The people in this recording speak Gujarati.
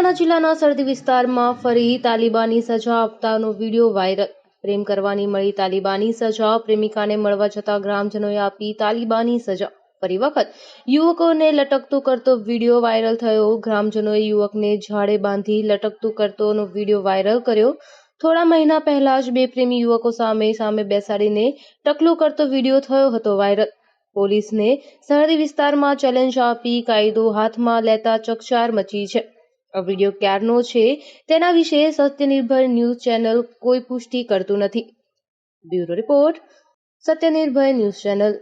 મહેસાણા જિલ્લાના સરહદી વિસ્તારમાં ફરી તાલિબાની સજા આપતાનો વિડીયો વાયરલ। પ્રેમ કરવાની મળી તાલિબાની સજા, પ્રેમિકાને મળવા જતા ગ્રામજનોએ આપી તાલિબાની સજા। ફરી વખત યુવકોને લટકતું કરતો વિડીયો વાયરલ થયો। ગ્રામજનોએ યુવકને ઝાડે બાંધી લટકતું કરતોનો વિડીયો વાયરલ કર્યો। થોડા મહિના પહેલા જ બે પ્રેમી યુવકો સામે બેસાડીને ટકલું કરતો વિડીયો થયો હતો વાયરલ। પોલીસને સરહદી વિસ્તારમાં ચેલેન્જ આપી કાયદો હાથમાં લેતા ચકચાર મચી છે। આ વિડીયો ક્યારનો છે તેના વિશે સત્યનિર્ભર ન્યૂઝ ચેનલ કોઈ પુષ્ટિ કરતું નથી। Bureau report, Satyanirbhar news channel.